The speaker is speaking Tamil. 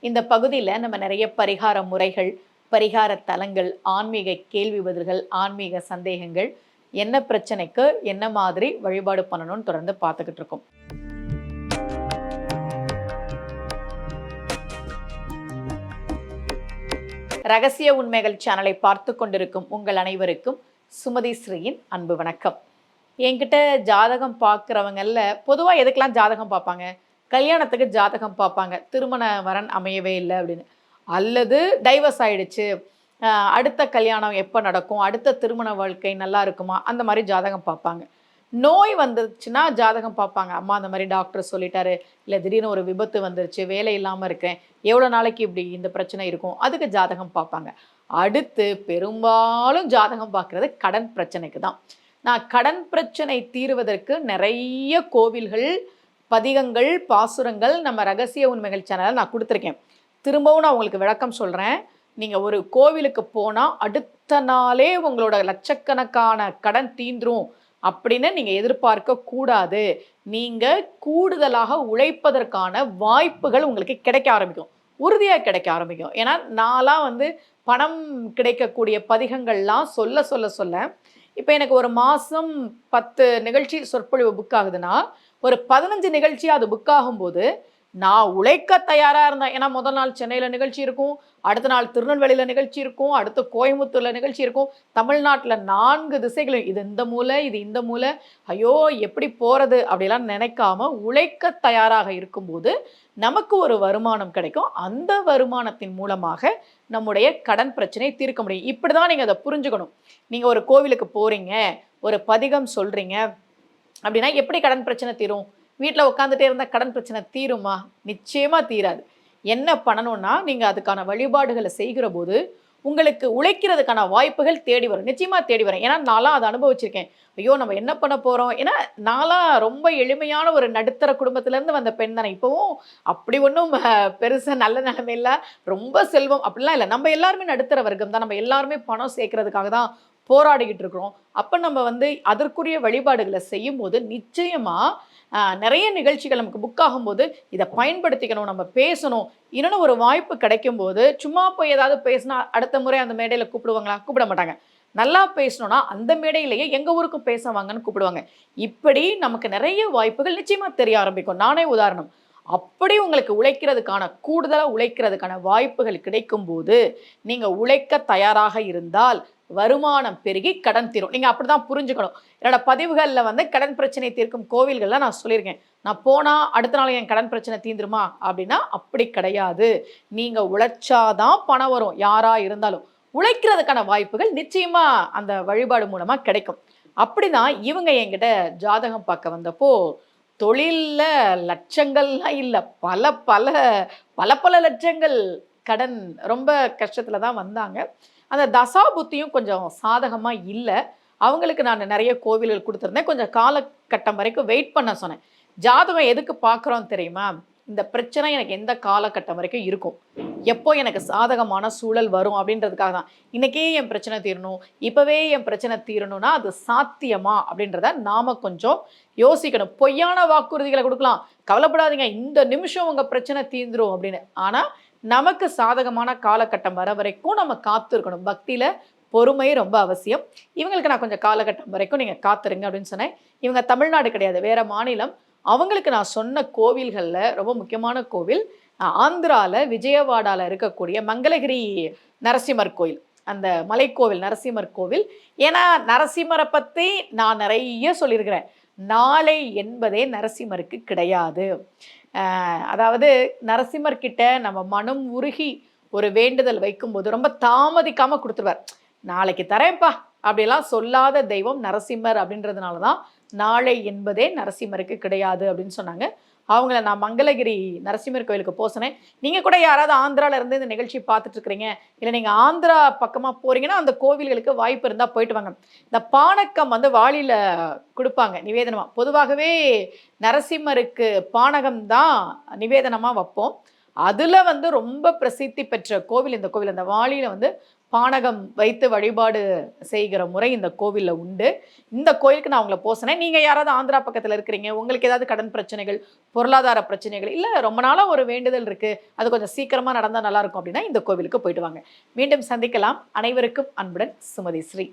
இந்த பகுதியில் நம்ம நிறைய பரிகார முறைகள், பரிகார தலங்கள், ஆன்மீக கேள்வி பதில்கள், ஆன்மீக சந்தேகங்கள், என்ன பிரச்சனைக்கு என்ன மாதிரி வழிபாடு பண்ணணும்னு தொடர்ந்து பார்த்துக்கிட்டு இருக்கோம். ரகசிய உண்மைகள் சேனலை பார்த்து கொண்டிருக்கும் உங்கள் அனைவருக்கும் சுமதி ஸ்ரீயின் அன்பு வணக்கம். என்கிட்ட ஜாதகம் பார்க்குறவங்கல்ல பொதுவாக எதுக்கெல்லாம் ஜாதகம் பார்ப்பாங்க? கல்யாணத்துக்கு ஜாதகம் பார்ப்பாங்க, திருமண வரன் அமையவே இல்லை அப்படின்னு, அல்லது டைவர்ஸ் ஆயிடுச்சு, அடுத்த கல்யாணம் எப்போ நடக்கும், அடுத்த திருமண வாழ்க்கை நல்லா இருக்குமா, அந்த மாதிரி ஜாதகம் பார்ப்பாங்க. நோய் வந்துருச்சுன்னா ஜாதகம் பார்ப்பாங்க. அம்மா அந்த மாதிரி டாக்டர் சொல்லிட்டாரு, இல்லை திடீர்னு ஒரு விபத்து வந்துருச்சு, வேலை இல்லாமல் இருக்கேன், எவ்வளோ நாளைக்கு இப்படி இந்த பிரச்சனை இருக்கும், அதுக்கு ஜாதகம் பார்ப்பாங்க. அடுத்து பெரும்பாலும் ஜாதகம் பார்க்குறது கடன் பிரச்சனைக்கு தான். நான் கடன் பிரச்சனை தீர்வதற்கு நிறைய கோவில்கள், பதிகங்கள், பாசுரங்கள் நம்ம ரகசிய உண்மைகள் சேனலில் நான் கொடுத்துருக்கேன். திரும்பவும் நான் உங்களுக்கு விளக்கம் சொல்கிறேன். நீங்கள் ஒரு கோவிலுக்கு போனால் அடுத்த நாளே உங்களோட லட்சக்கணக்கான கடன் தீந்துரும் அப்படின்னு நீங்கள் எதிர்பார்க்க கூடாது. நீங்கள் கூடுதலாக உழைப்பதற்கான வாய்ப்புகள் உங்களுக்கு கிடைக்க ஆரம்பிக்கும், உறுதியாக கிடைக்க ஆரம்பிக்கும். ஏன்னா நான்லாம் பணம் கிடைக்கக்கூடிய பதிகங்கள்லாம் சொல்ல சொல்ல சொல்ல இப்போ எனக்கு ஒரு மாதம் 10 நிகழ்ச்சி சொற்பொழிவு புக் ஆகுதுன்னா, ஒரு 15 நிகழ்ச்சியாக அது புக் ஆகும்போது நான் உழைக்க தயாராக இருந்தேன். ஏன்னா முதல் நாள் சென்னையில் நிகழ்ச்சி இருக்கும், அடுத்த நாள் திருநெல்வேலியில் நிகழ்ச்சி இருக்கும், அடுத்து கோயம்புத்தூரில் நிகழ்ச்சி இருக்கும், தமிழ்நாட்டில் 4 திசைகளும், இது இந்த மூலை, இது இந்த மூலை, ஐயோ எப்படி போகிறது அப்படிலாம் நினைக்காம உழைக்க தயாராக இருக்கும்போது நமக்கு ஒரு வருமானம் கிடைக்கும். அந்த வருமானத்தின் மூலமாக நம்முடைய கடன் பிரச்சனையை தீர்க்க முடியும். இப்படி தான் நீங்கள் அதை புரிஞ்சுக்கணும். நீங்கள் ஒரு கோவிலுக்கு போகிறீங்க, ஒரு பதிகம் சொல்கிறீங்க அப்படின்னா எப்படி கடன் பிரச்சனை தீரும்? வீட்டில் உட்காந்துட்டே இருந்தால் கடன் பிரச்சனை தீருமா? நிச்சயமாக தீராது. என்ன பண்ணணும்னா, நீங்கள் அதுக்கான வழிபாடுகளை செய்கிற போது உங்களுக்கு உழைக்கிறதுக்கான வாய்ப்புகள் தேடி வரும், நிச்சயமாக தேடி வரும். ஏன்னா நான்லாம் அதை அனுபவிச்சிருக்கேன். ஐயோ நம்ம என்ன பண்ண போகிறோம், ஏன்னா நான்லாம் ரொம்ப எளிமையான ஒரு நடுத்தர குடும்பத்திலேருந்து வந்த பெண் தானே. இப்போவும் அப்படி ஒன்றும் பெருசாக நல்ல நிலைமையில் ரொம்ப செல்வம் அப்படிலாம் இல்லை. நம்ம எல்லாருமே நடுத்தர வர்க்கம் தான், நம்ம எல்லாருமே பணம் சேர்க்கறதுக்காக தான் போராடிக்கிட்டு இருக்கிறோம். அப்போ நம்ம அதற்குரிய வழிபாடுகளை செய்யும்போது நிச்சயமாக நிறைய நிகழ்ச்சிகள் நமக்கு புக் ஆகும்போது இதை பயன்படுத்திக்கணும், நம்ம பேசணும். இன்னொன்று, ஒரு வாய்ப்பு கிடைக்கும் போது சும்மா போய் ஏதாவது பேசினா அடுத்த முறை அந்த மேடையில் கூப்பிடுவாங்களா? கூப்பிட மாட்டாங்க. நல்லா பேசணும்னா அந்த மேடையிலேயே எங்கள் ஊருக்கும் பேசுவாங்கன்னு கூப்பிடுவாங்க. இப்படி நமக்கு நிறைய வாய்ப்புகள் நிச்சயமாக தெரிய ஆரம்பிக்கும். நானே உதாரணம். அப்படி உங்களுக்கு உழைக்கிறதுக்கான, கூடுதலாக உழைக்கிறதுக்கான வாய்ப்புகள் கிடைக்கும் போது நீங்கள் உழைக்க தயாராக இருந்தால் வருமானம் பெருகி கடன் தீரும். நீங்கள் அப்படி தான் புரிஞ்சுக்கணும். என்னோட பதிவுகளில் கடன் பிரச்சனை தீர்க்கும் கோவில்களில் நான் சொல்லியிருக்கேன். நான் போனால் அடுத்த நாள் என் கடன் பிரச்சனை தீந்துருமா அப்படின்னா அப்படி கிடையாது. நீங்கள் உழைச்சாதான் பணம் வரும். யாராக இருந்தாலும் உழைக்கிறதுக்கான வாய்ப்புகள் நிச்சயமாக அந்த வழிபாடு மூலமாக கிடைக்கும். அப்படி தான் இவங்க என்கிட்ட ஜாதகம் பார்க்க வந்தப்போ தொழிலில் லட்சங்கள்லாம் இல்லை, பல பல பல பல லட்சங்கள் கடன், ரொம்ப கஷ்டத்தில் தான் வந்தாங்க. அந்த தசா புத்தியும் கொஞ்சம் சாதகமாக இல்லை. அவங்களுக்கு நான் நிறைய கோவில்கள் கொடுத்துருந்தேன். கொஞ்சம் காலகட்டம் வரைக்கும் வெயிட் பண்ண சொன்னேன். ஜாதகம் எதுக்கு பார்க்குறோன்னு தெரியுமா? இந்த பிரச்சனை எனக்கு எந்த காலகட்டம் வரைக்கும் இருக்கும், எப்போ எனக்கு சாதகமான சூழல் வரும் அப்படின்றதுக்காக தான். இன்றைக்கே என் பிரச்சனை தீரணும், இப்போவே என் பிரச்சனை தீரணும்னா அது சாத்தியமா அப்படின்றத நாம் கொஞ்சம் யோசிக்கணும். பொய்யான வாக்குறுதிகளை கொடுக்கலாம், கவலைப்படாதீங்க இந்த நிமிஷம் உங்கள் பிரச்சனை தீர்ந்துடும் அப்படின்னு. ஆனால் நமக்கு சாதகமான காலகட்டம் வர வரைக்கும் நம்ம காத்திருக்கணும். பக்தியில் பொறுமை ரொம்ப அவசியம். இவங்களுக்கு நான் கொஞ்சம் காலகட்டம் வரைக்கும் நீங்கள் காத்துருங்க அப்படின்னு சொன்னேன். இவங்க தமிழ்நாடு கிடையாது, வேறு மாநிலம். அவங்களுக்கு நான் சொன்ன கோவில்களில் ரொம்ப முக்கியமான கோவில் ஆந்திராவில் விஜயவாடாவில் இருக்கக்கூடிய மங்களகிரி நரசிம்மர் கோயில், அந்த மலைக்கோவில் நரசிம்மர் கோவில். ஏன்னா நரசிம்மரை பற்றி நான் நிறைய சொல்லியிருக்கிறேன். நாளை என்பதே நரசிம்மருக்கு கிடையாது. அதாவது நரசிம்மர்கிட்ட நம்ம மனம் உருகி ஒரு வேண்டுதல் வைக்கும்போது ரொம்ப தாமதிக்காமல் கொடுத்துருவார். நாளைக்கு தரேன்ப்பா அப்படிலாம் சொல்லாத தெய்வம் நரசிம்மர். அப்படின்றதுனால தான் நாளை என்பதே நரசிம்மருக்கு கிடையாது அப்படின்னு சொன்னாங்க. அவங்கள நான் மங்களகிரி நரசிம்மர் கோயிலுக்கு போசனேன். நீங்கள் கூட யாராவது ஆந்திராவில் இருந்து இந்த நிகழ்ச்சி பார்த்துட்டு இருக்கிறீங்க, இல்லை நீங்கள் ஆந்திரா பக்கமாக போகிறீங்கன்னா அந்த கோவில்களுக்கு வாய்ப்பு இருந்தால் போயிட்டு வாங்க. இந்த பானக்கம் வாளியில் கொடுப்பாங்க நிவேதனமாக. பொதுவாகவே நரசிம்மருக்கு பானகம் தான் நிவேதனமாக வைப்போம். அதில் ரொம்ப பிரசித்தி பெற்ற கோவில் இந்த கோவில். அந்த வாளியில் பானகம் வைத்து வழிபாடு செய்கிற முறை இந்த கோவிலில் உண்டு. இந்த கோயிலுக்கு நான் உங்களை போசினேன். நீங்கள் யாராவது ஆந்திரா பக்கத்தில் இருக்கிறீங்க, உங்களுக்கு ஏதாவது கடன் பிரச்சனைகள், பொருளாதார பிரச்சனைகள், இல்லை ரொம்ப நாளாக ஒரு வேண்டுதல் இருக்குது, அது கொஞ்சம் சீக்கிரமாக நடந்தால் நல்லாயிருக்கும் அப்படின்னா இந்த கோவிலுக்கு போயிட்டு வாங்க. மீண்டும் சந்திக்கலாம். அனைவருக்கும் அன்புடன் சுமதி ஸ்ரீ.